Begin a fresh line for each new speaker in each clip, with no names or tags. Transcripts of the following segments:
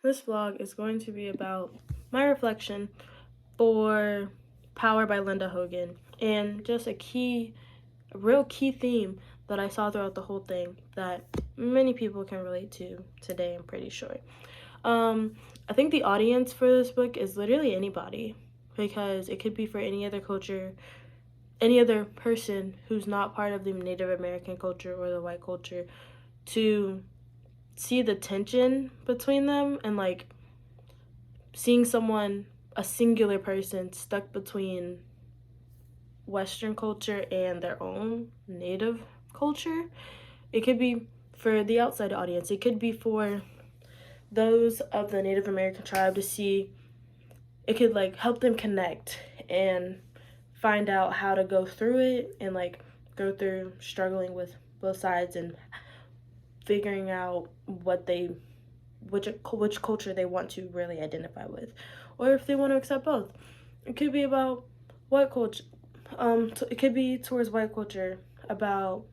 This vlog is going to be about my reflection for Power by Linda Hogan, and just a real key theme that I saw throughout the whole thing that many people can relate to today, I'm pretty sure. I think the audience for this book is literally anybody, because it could be for any other culture, any other person who's not part of the Native American culture or the white culture, to see the tension between them, and like seeing a singular person stuck between Western culture and their own native culture. It could be for the outside audience, it could be for those of the Native American tribe to see. It could like help them connect and find out how to go through it, and like go through struggling with both sides and figuring out which culture they want to really identify with, or if they want to accept both. It could be about white culture. It could be towards white culture, about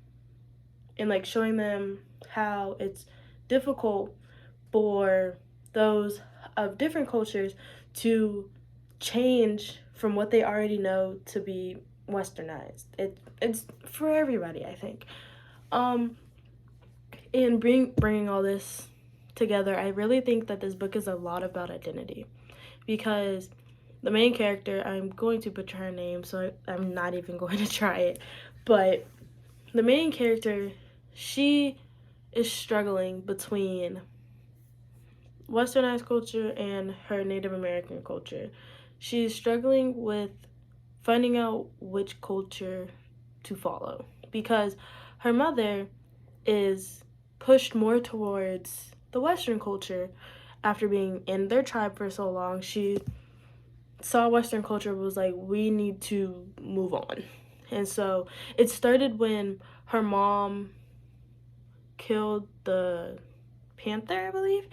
and like showing them how it's difficult for those of different cultures to change from what they already know to be westernized. It's for everybody, I think. And bringing all this together, I really think that this book is a lot about identity, because the main character, I'm going to butcher her name, so I'm not even going to try it, but the main character, she is struggling between westernized culture and her Native American culture. She's struggling with finding out which culture to follow, because her mother is pushed more towards the Western culture after being in their tribe for so long. She saw Western culture, was like, we need to move on. And so it started when her mom killed the panther, I believe.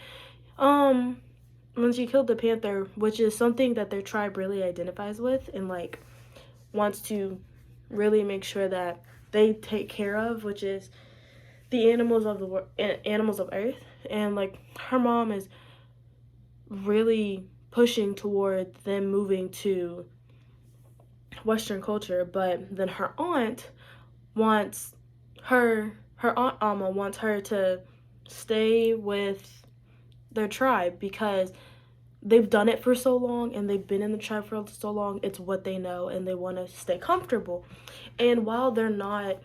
When she killed the panther, which is something that their tribe really identifies with, and like wants to really make sure that they take care of, which is the animals of animals of Earth. And like her mom is really pushing toward them moving to Western culture, but then her aunt wants her aunt Alma wants her to stay with their tribe, because they've done it for so long and they've been in the tribe for so long. It's what they know, and they want to stay comfortable. And while they're not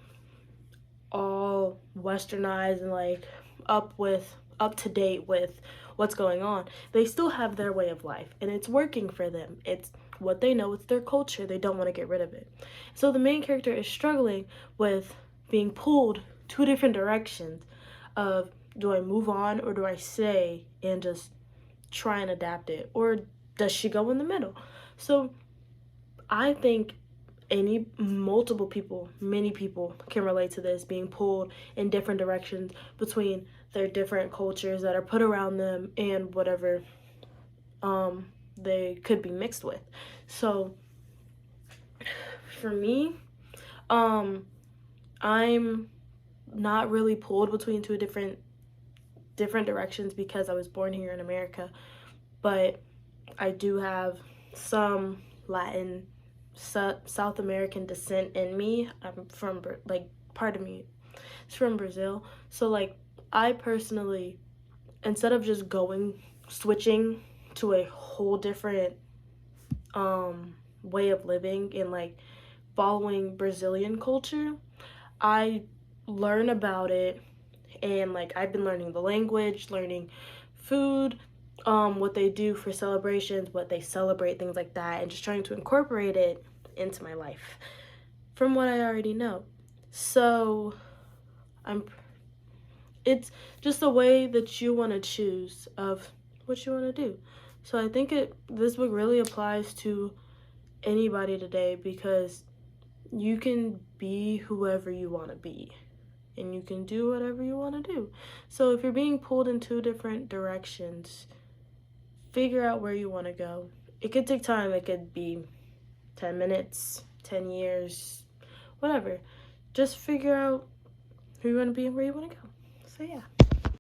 all westernized and like up to date with what's going on, they still have their way of life, and it's working for them. It's what they know, it's their culture. They don't want to get rid of it. So the main character is struggling with being pulled two different directions of, do I move on or do I stay and just try and adapt it, or does she go in the middle? So I think many people can relate to this, being pulled in different directions between their different cultures that are put around them and whatever they could be mixed with. So for me, I'm not really pulled between two different directions, because I was born here in America, but I do have some Latin, South American descent in me. I'm from, like, part of me is from Brazil. So like, I personally, instead of just switching to a whole different way of living and like following Brazilian culture, I learn about it, and like I've been learning the language, learning food, what they do for celebrations, what they celebrate, things like that, and just trying to incorporate it into my life from what I already know. So it's just a way that you want to choose of what you want to do. So I think this book really applies to anybody today, because you can be whoever you want to be, and you can do whatever you want to do. So if you're being pulled in two different directions, figure out where you want to go. It could take time. It could be 10 minutes, 10 years, whatever. Just figure out who you want to be and where you want to go. So yeah.